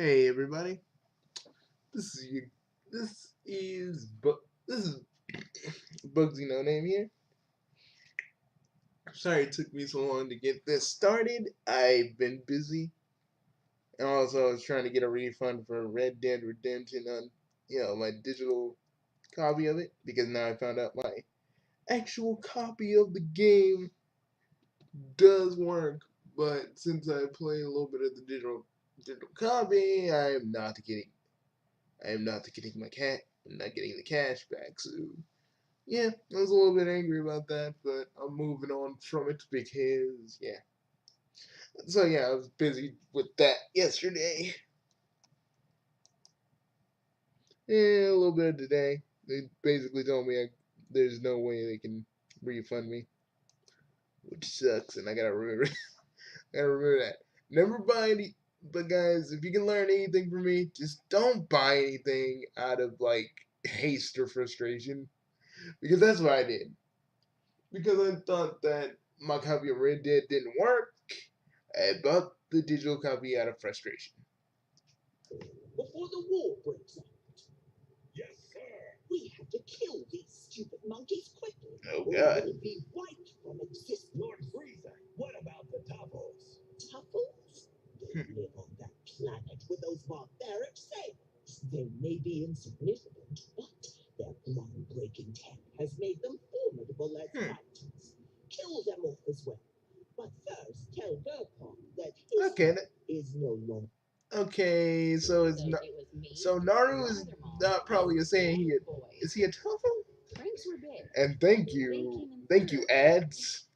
Hey everybody, this is you. This is Bugsy No Name here. Sorry it took me so long to get this started. I've been busy, and also I was trying to get a refund for Red Dead Redemption on, my digital copy of it because now I found out my actual copy of the game does work, but since I play a little bit of the digital copy, I am not getting my cat. I'm not getting the cash back. So yeah, I was a little bit angry about that, but I'm moving on from it because yeah. So yeah, I was busy with that yesterday. Yeah, a little bit of today. They basically told me there's no way they can refund me, which sucks, and I gotta remember. gotta remember that. Never buy any. But guys, if you can learn anything from me, just don't buy anything out of like haste or frustration, because that's what I did. Because I thought that my copy of Red Dead didn't work, I bought the digital copy out of frustration. Before the war breaks out. Yes, sir. We have to kill these stupid monkeys quickly. Oh Or God. we'll be wiped from existence. Lord Freezer, what about the Tuffles? Tuffles? They live on that planet with those barbaric sailors. They may be insignificant, but their groundbreaking tech has made them formidable as fighters. Kill them off as well. But first, tell Gurpon that his Okay. is no longer. Okay. So it's not. So Naru is not probably saying is he a Tuffle? Pranks were big. And thank you ads.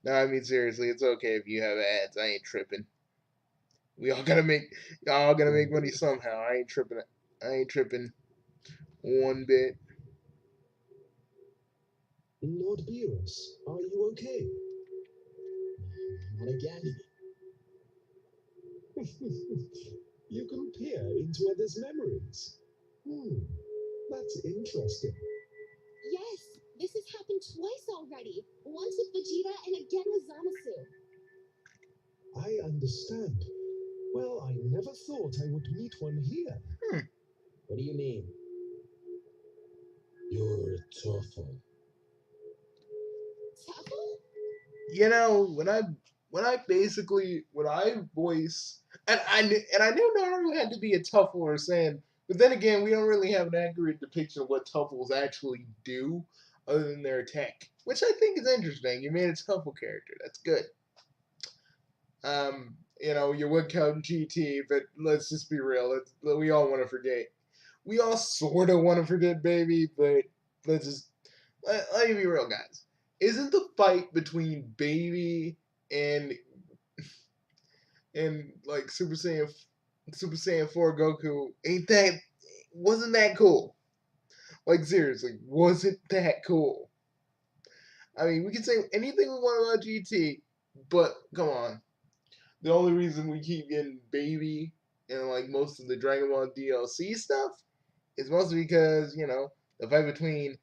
No, I mean seriously, it's okay if you have ads. I ain't tripping. Y'all gotta make money somehow. I ain't tripping. I ain't tripping one bit. Lord Beerus, are you okay? Not again. You can peer into others' memories. That's interesting. Yes, this has happened twice already. Once with Vegeta and again with Zamasu. I understand. Well, I never thought I would meet one here. What do you mean? You're a Tuffle. Tuffle? You know, when I voice and I knew Naru had to be a Tuffle or Saiyan, but then again, we don't really have an accurate depiction of what Tuffles actually do other than their attack, which I think is interesting. You made a Tuffle character, that's good. You would count GT, but let's just be real. We all want to forget. We all sort of want to forget, baby, but let me be real, guys. Isn't the fight between Baby and like Super Saiyan 4 Goku wasn't that cool? Like seriously, wasn't that cool? I mean, we can say anything we want about GT, but come on. The only reason we keep getting Baby and like most of the Dragon Ball DLC stuff is mostly because, the fight between,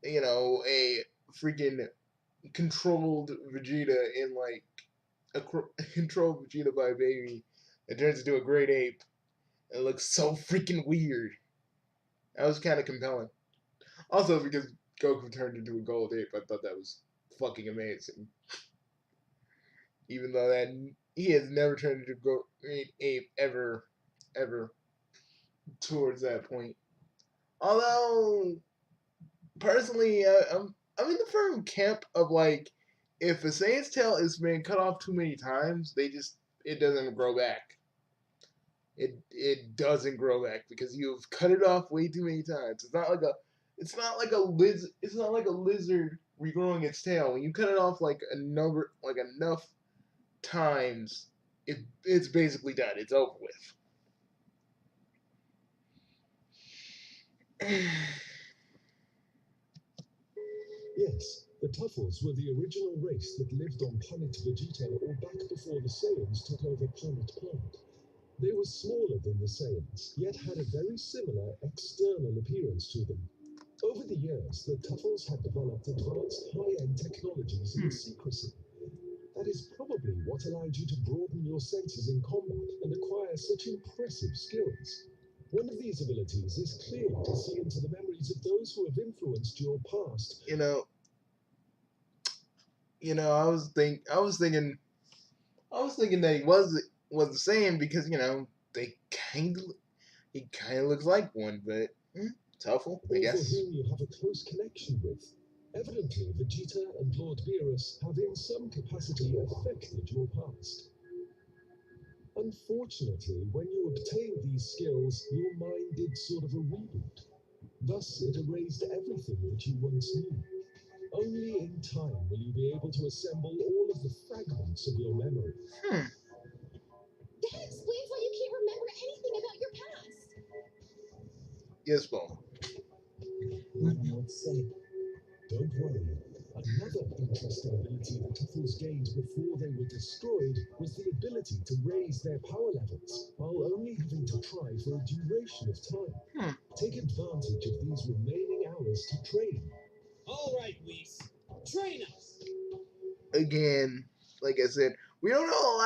a freaking controlled Vegeta and like a controlled Vegeta by a baby that turns into a great ape and looks so freaking weird. That was kind of compelling. Also, because Goku turned into a gold ape, I thought that was fucking amazing. Even though that he has never turned into a great ape ever towards that point. Although, personally, I'm in the firm camp of like, if a Saiyan's tail is being cut off too many times, it doesn't grow back. It doesn't grow back because you've cut it off way too many times. It's not like a lizard regrowing its tail. When you cut it off like enough times, it's basically done. It's over with. Yes, the Tuffles were the original race that lived on planet Vegeta or back before the Saiyans took over planet Plant. They were smaller than the Saiyans, yet had a very similar external appearance to them. Over the years, the Tuffles had developed advanced high-end technologies in secrecy. That That is probably what allowed you to broaden your senses in combat and acquire such impressive skills. One of these abilities is clearly to see into the memories of those who have influenced your past. You know, I was thinking that he was the same because he kind of looks like one, but Tuffle, I Or guess. for whom you have a close connection with. Evidently, Vegeta and Lord Beerus have in some capacity affected your past. Unfortunately, when you obtained these skills, your mind did sort of a reboot. Thus, it erased everything that you once knew. Only in time will you be able to assemble all of the fragments of your memory. That explains why you can't remember anything about your past. Yes, Paul. What I would say. Don't worry. Another interesting ability the Tuffles gained before they were destroyed was the ability to raise their power levels, while only having to try for a duration of time. Take advantage of these remaining hours to train. All right, Whis. Train us. Again, like I said, we don't know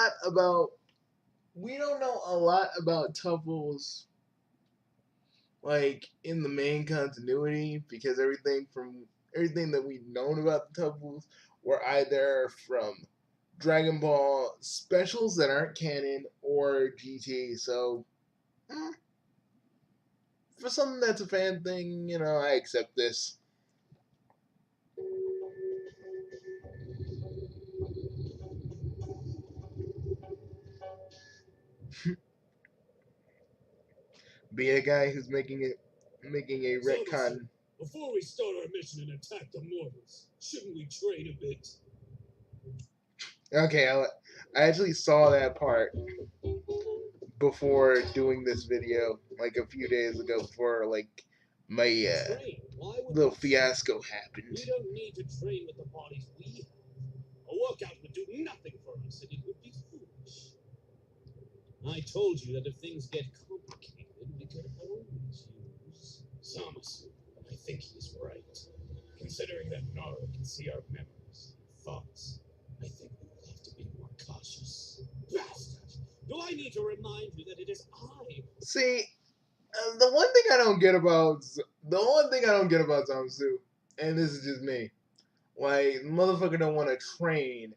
a lot about Tuffles, like in the main continuity, because everything that we've known about the Tuffles were either from Dragon Ball specials that aren't canon or GT. So for something that's a fan thing, I accept this. Be a guy who's making a retcon. Before we start our mission and attack the mortals, shouldn't we train a bit? Okay, I actually saw that part before doing this video, like a few days ago, before like my Train? Why would little we train? fiasco happened. We don't need to train with the bodies we have. A workout would do nothing for us, and it would be foolish. I told you that if things get complicated, we could always use Zamasu. I think he's right. Considering that Nara can see our memories and thoughts, I think we will have to be more cautious. Bastard! Do I need to remind you that it is I? See, the one thing I don't get about Zamasu, and this is just me, like motherfucker don't want to train,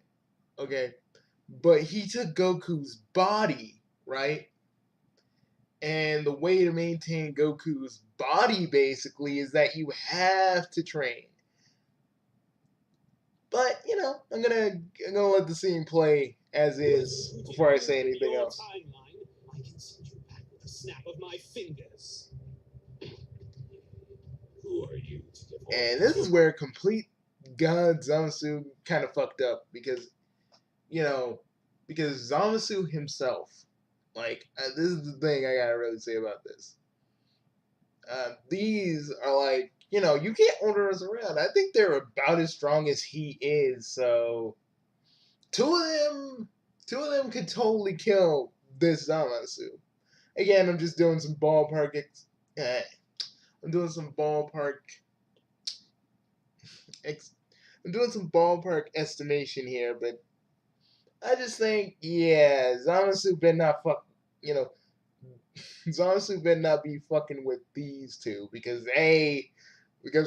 okay, but he took Goku's body, right? And the way to maintain Goku's body basically is that you have to train. But I'm gonna let the scene play as is before I say anything else. Timeline, I can send you back with a snap of my fingers. Who are you to give And this is where complete God Zamasu kind of fucked up because Zamasu himself, like this is the thing I gotta really say about this. These are like, you can't order us around. I think they're about as strong as he is. So two of them could totally kill this Zamasu. Again, I'm just doing some ballpark. I'm doing some ballpark. I'm doing some ballpark estimation here, but I just think, yeah, Zamasu better not Zamasu better not be fucking with these two because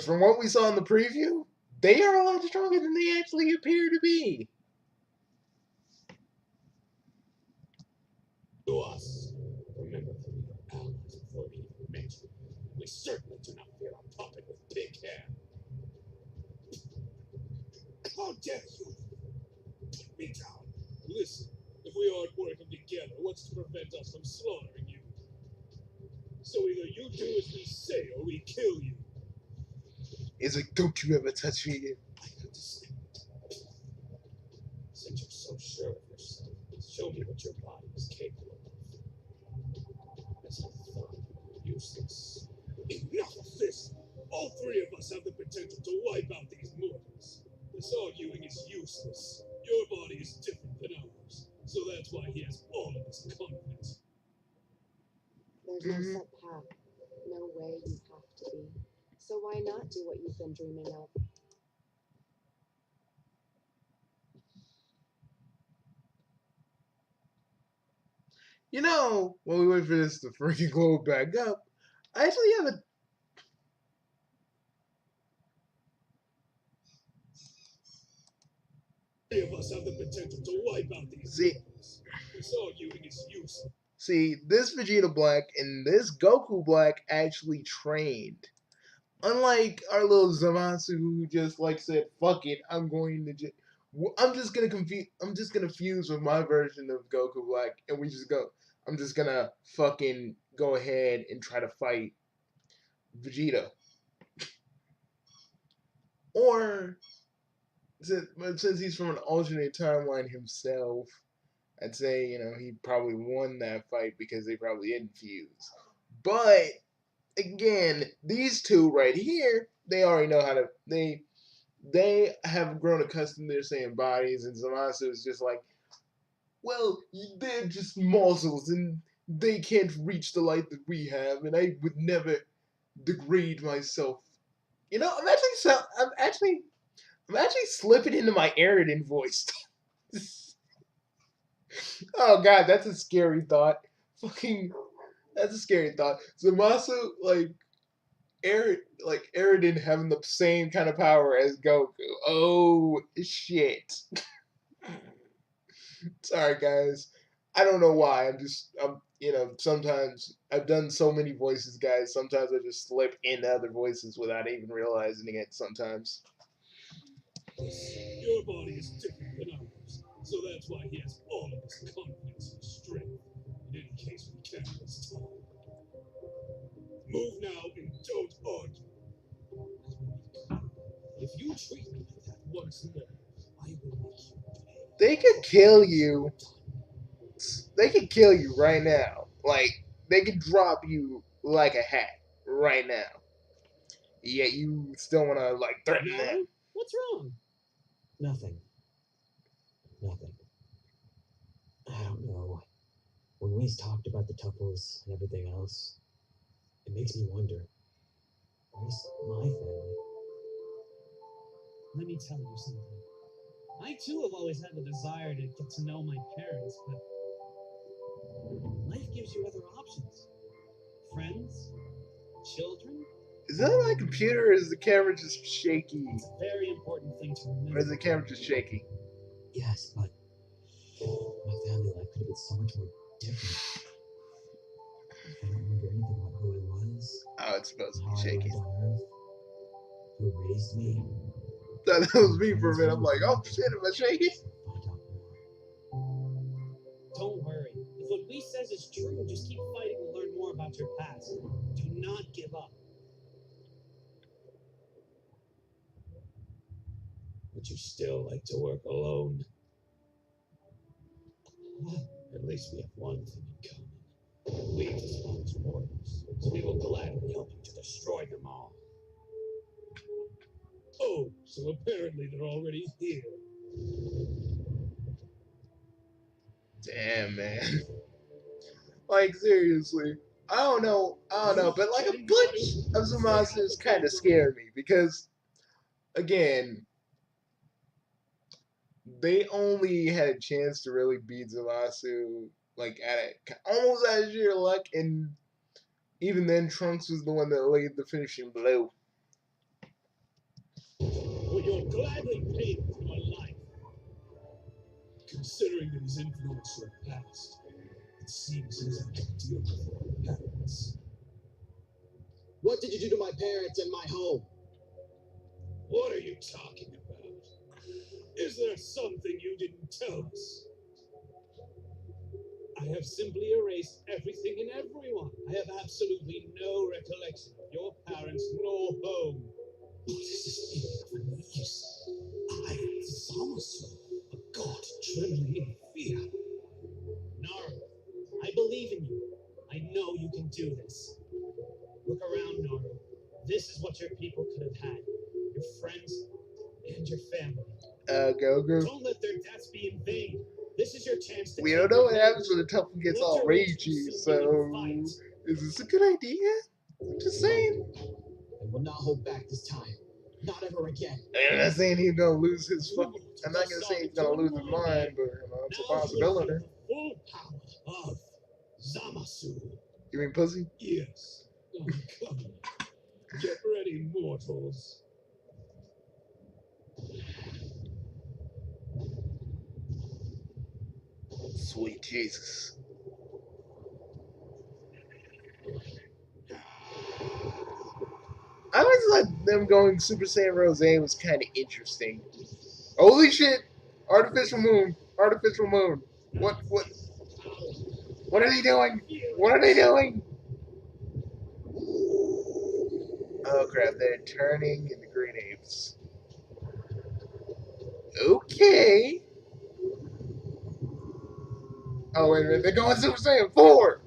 from what we saw in the preview, they are a lot stronger than they actually appear to be. To us. Remember that we are allies before we even met you. We certainly do not fear a puppet with big hair. How dare you! Put me down. Listen, if we aren't working together, what's to prevent us from slaughtering you? So either you do as we say or we kill you. It's like, don't you ever touch me again. I understand. Since you're so sure of yourself, show me what your body is capable of. As I thought you were useless. Enough of this! All three of us have the potential to wipe out these mortals. This arguing is useless. Your body is different than ours, so that's why he has all of this confidence. There's no set path, no way you have to be. So why not do what you've been dreaming of? You know, while we wait for this to freaking glow back up, I actually have a. Three of us have the potential to wipe out these See, worlds. This arguing is useless. see, this Vegeta Black and this Goku Black actually trained. Unlike our little Zamasu who just like said, "Fuck it, I'm going to just, I'm just gonna fuse with my version of Goku Black, and we just go. I'm just gonna fucking go ahead and try to fight Vegeta." Or since he's from an alternate timeline himself, I'd say he probably won that fight because they probably didn't fuse. But again, these two right here, they already know how to they have grown accustomed to their same bodies, and Zamasu is just like, well, they're just morsels, and they can't reach the light that we have, and I would never degrade myself. I'm actually slipping into my Eridan voice. Oh god, that's a scary thought. Fucking, that's a scary thought. Zamasu, Eridan having the same kind of power as Goku. Oh shit. Sorry guys. I don't know why. Sometimes I've done so many voices, guys. Sometimes I just slip into other voices without even realizing it sometimes. Your body is different than ours, so that's why he has all of this confidence and strength. In any case, we can't waste time. Move now and don't argue. If you treat me like that once more, I will make you pay. They could kill you. They could kill you right now. They could drop you like a hat right now. Yet you still want to threaten them. What's wrong? Nothing. Nothing. I don't know. When we talked about the Tupples and everything else, it makes me wonder, where's my family? Let me tell you something. I too have always had the desire to get to know my parents, but life gives you other options. Friends, children. Is that my computer or is the camera just shaky? It's a very important thing to remember. Or is the camera just shaky? Yes, but my family life could have been so much more different. I don't remember anything about who I was. Oh, it's supposed to how be shaky. I arrived on Earth, who raised me. That was me for a minute. I'm like, oh shit, am I shaky? Find out more. Don't worry. If what we says is true, just keep fighting to learn more about your past. Do not give up. Would you still like to work alone? At least we have one thing in common. We despise mortals, so we will gladly help you to destroy them all. Oh, so apparently they're already here. Damn, man. Seriously. I don't know, but a bunch of Zamasus kind of scare me because, again, they only had a chance to really beat Zamasu almost out of sheer luck, and even then Trunks was the one that laid the finishing blow. Well, you'll gladly pay with your life. Considering that his influence surpassed, it seems he's had to deal with your parents. What did you do to my parents and my home? What are you talking about? Is there something you didn't tell us? I have simply erased everything and everyone. I have absolutely no recollection of your parents nor home. What is this meaning of Anubis? I, Zamasu, a god trembling in fear. Naru, I believe in you. I know you can do this. Look around, Naru. This is what your people could have had. Your friends and your family. Goku. Don't let their deaths be in vain. This is your chance to We don't know what happens when the Tuffle gets all ragey, so is this a good idea? I'm just saying. I will not hold back this time. Not ever again. I'm not saying he's gonna lose his fucking. I'm not gonna say he's gonna lose his mind, but it's a possibility. Full power of Zamasu. You mean pussy? Yes, I'm coming. Get ready, mortals. Sweet Jesus. I always thought them going Super Saiyan Rose was kind of interesting. Holy shit! Artificial moon. Artificial moon. What are they doing? What are they doing? Oh crap, they're turning into green apes. Okay. Oh wait a minute, they're going Super Saiyan 4!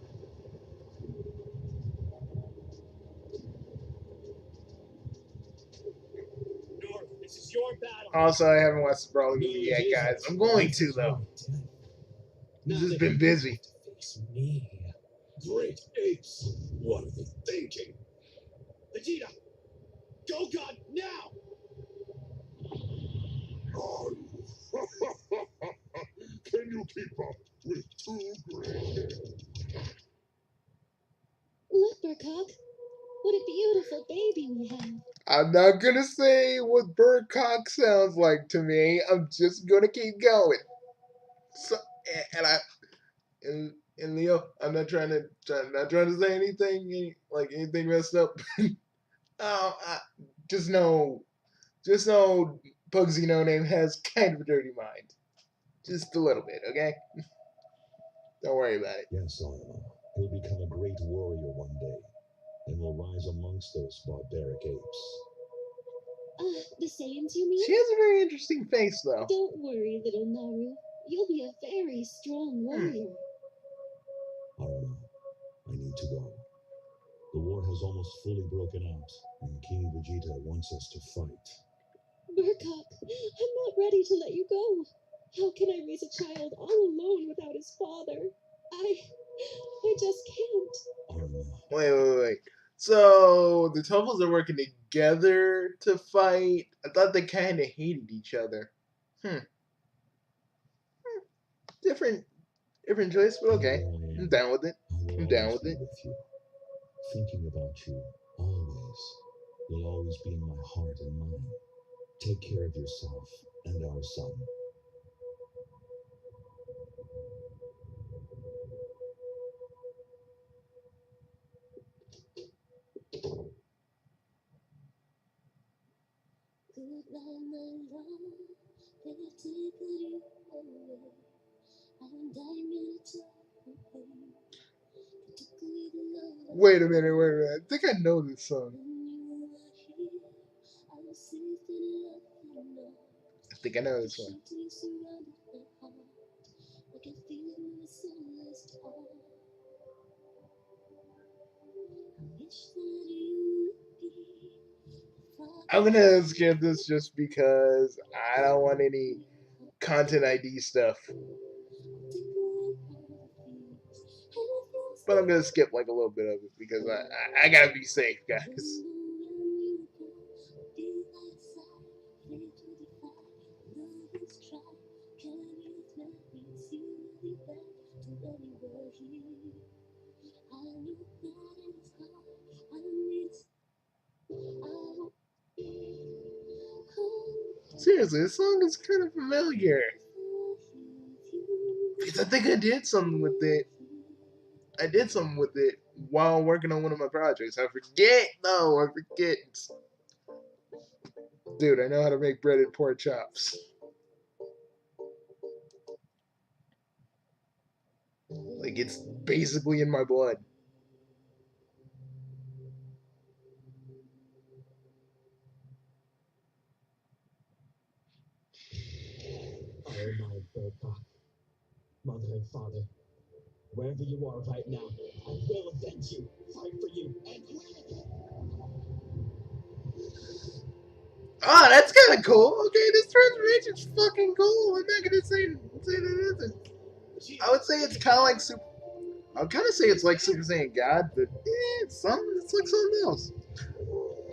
North, this is your battle. Also, I haven't watched the Brawler No, movie it yet, guys. isn't. I'm going This to, is though. right. Now I've just that been you busy. have to face me. Great apes. What are they thinking? Vegeta, go God now! Can you keep up with two great? Look, Burcock. What a beautiful baby we have. I'm not gonna say what Birdcock sounds like to me. I'm just gonna keep going. So, and Leo, I'm not trying to say anything anything messed up. Just know Bugsy No Name has kind of a dirty mind, just a little bit. Okay, don't worry about it. Yes, Arma. He'll become a great warrior one day, and will rise amongst those barbaric apes. The Saiyans, you mean? She has a very interesting face, though. Don't worry, little Naru. You'll be a very strong warrior. Arma, I need to go. The war has almost fully broken out, and King Vegeta wants us to fight. Burcock, I'm not ready to let you go. How can I raise a child all alone without his father? I just can't. Arma, Wait. So the Tuffles are working together to fight. I thought they kind of hated each other. Different choice, but okay. I'm down with it. I will I'm down always with be it. with you, thinking about you always. You'll always be in my heart and mind. Take care of yourself and our son. Goodbye, my love. They've taken you away. And I need to away. They took away the love. Wait a minute. I think I know this song. When you are here, I was safe and loved enough. I think I know this one. Shelter surrounded my heart. I can feel it when my soul is torn. I wish that you would be the father. I'm gonna skip this just because I don't want any content ID stuff. But I'm gonna skip like a little bit of it because I gotta be safe, guys. Seriously, this song is kind of familiar. Because I think I did something with it. I did something with it while working on one of my projects. I forget. Dude, I know how to make breaded pork chops. Like, it's basically in my blood. Oh my Burcock. Mother and father, wherever you are right now, I will avenge you, fight for you, and win. Ah, that's kind of cool. Okay, this transformation's fucking cool. I'm not gonna say that isn't. I would say it's kind of like Super. I would kind of say it's like Super Saiyan God, but it's like something else.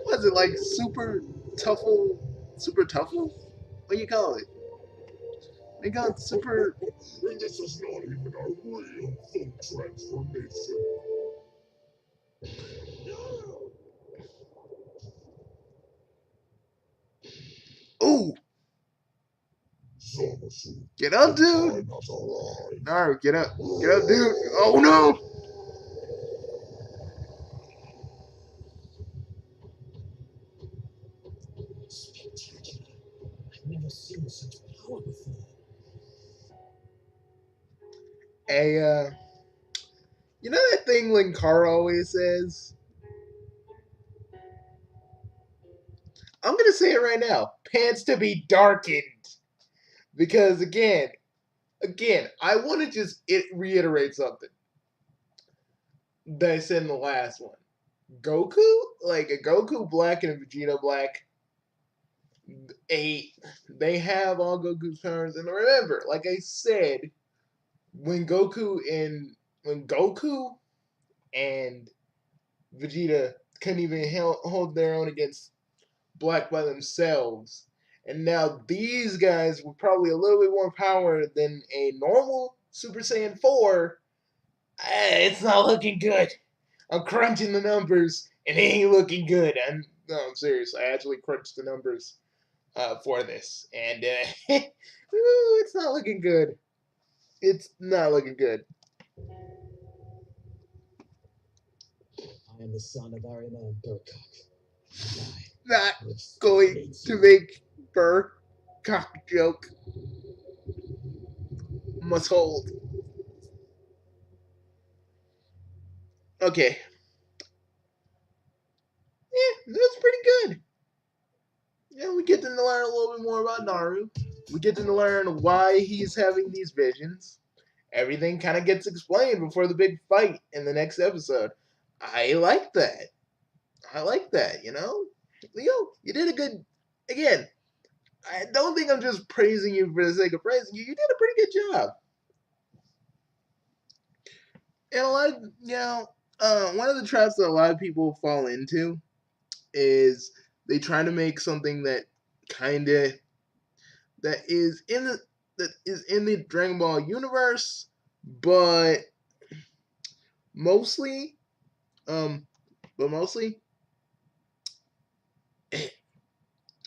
What is it like? Super Tuffle? What do you call it? It got super. And this is not even a real full transformation. No! Ooh, Zamasu, get up, the dude. time has arrived. Naru, get up, dude. Oh no. Spectacular. I've never seen such power before. Hey, you know that thing Linkara always says? I'm gonna say it right now. Pants to be darkened. Because again, I want to just reiterate something that I said in the last one. Goku, like a Goku Black and a Vegeta Black, they have all Goku's powers. And remember, like I said, when Goku and Vegeta couldn't even hold their own against Black by themselves. And now these guys with probably a little bit more power than a normal Super Saiyan 4. It's not looking good. I'm crunching the numbers, and it ain't looking good. I'm serious. I actually crunched the numbers for this, and it's not looking good. It's not looking good. I am the son of Arima and Burkok. Not I will going exterminate to you. make Burr cock joke. Must hold. Okay. Yeah, that's pretty good. Yeah, we get to learn a little bit more about Naru. We get to learn why he's having these visions. Everything kind of gets explained before the big fight in the next episode. I like that. You know? Leo, you did a good. Again, I don't think I'm just praising you for the sake of praising you. You did a pretty good job. And a lot of, one of the traps that a lot of people fall into is they try to make something that kind of that is in the Dragon Ball universe, but mostly, um, but mostly,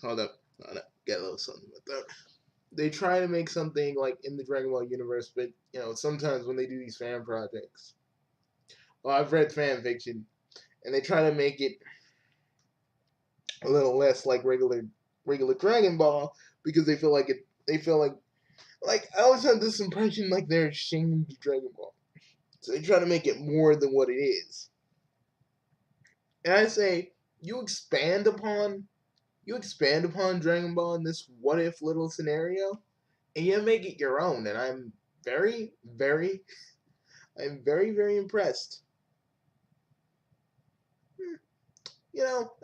hold up, get a little something with that. They try to make something like in the Dragon Ball universe, but sometimes when they do these fan projects, well, I've read fan fiction, and they try to make it a little less like regular Dragon Ball because they feel like it. They feel like I always have this impression like they're ashamed of Dragon Ball. So they try to make it more than what it is. And I say you expand upon Dragon Ball in this what if little scenario, and you make it your own. And very, very, very impressed.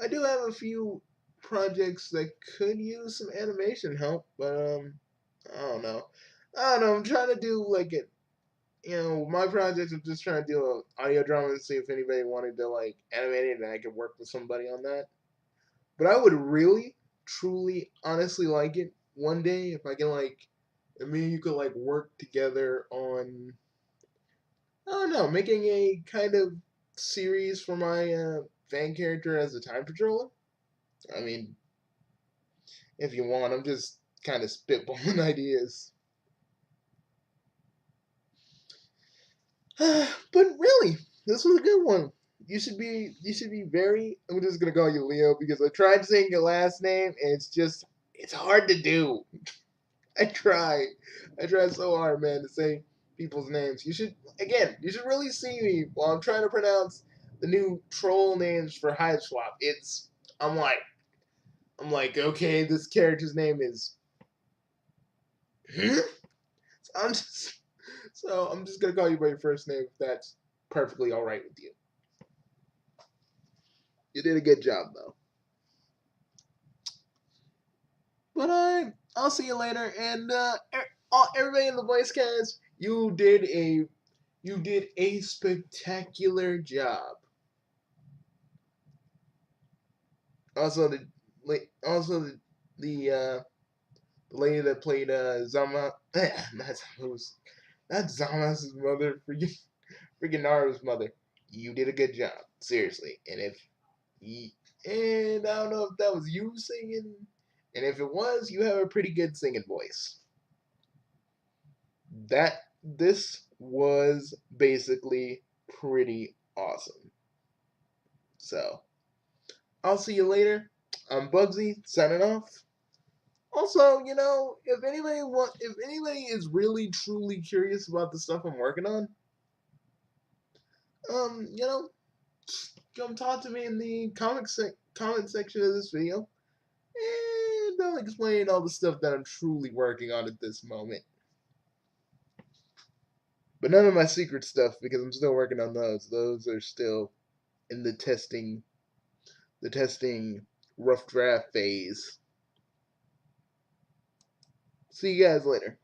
I do have a few projects that could use some animation help, but I don't know. I'm trying to do like it. My projects. I'm just trying to do an audio drama and see if anybody wanted to like animate it, and I could work with somebody on that. But I would really, truly, honestly like it one day if I can like, I mean, you could like work together on, I don't know, making a kind of series for my fan character as a time patroller. I mean, if you want, I'm just kind of spitballing ideas. But really, this was a good one. You should be very. I'm just gonna call you Leo because I tried saying your last name and it's hard to do. I try. I try so hard, man, to say people's names. You should really see me while I'm trying to pronounce the new troll names for Hive Swap. I'm like, okay, this character's name is. Hmm? I'm just, so I'm just gonna call you by your first name if that's perfectly all right with you. You did a good job though. But I'll see you later, and everybody in the voice cast, you did a spectacular job. Also the lady that played That's Zama's mother, freaking Naruto's mother. You did a good job, seriously. And I don't know if that was you singing, and if it was, you have a pretty good singing voice. This was basically pretty awesome. So I'll see you later. I'm Bugsy, signing off. Also, if anybody is really truly curious about the stuff I'm working on, you know, come talk to me in the comment section of this video, and I'll explain all the stuff that I'm truly working on at this moment. But none of my secret stuff, because I'm still working on those. Those are still in the testing rough draft phase. See you guys later.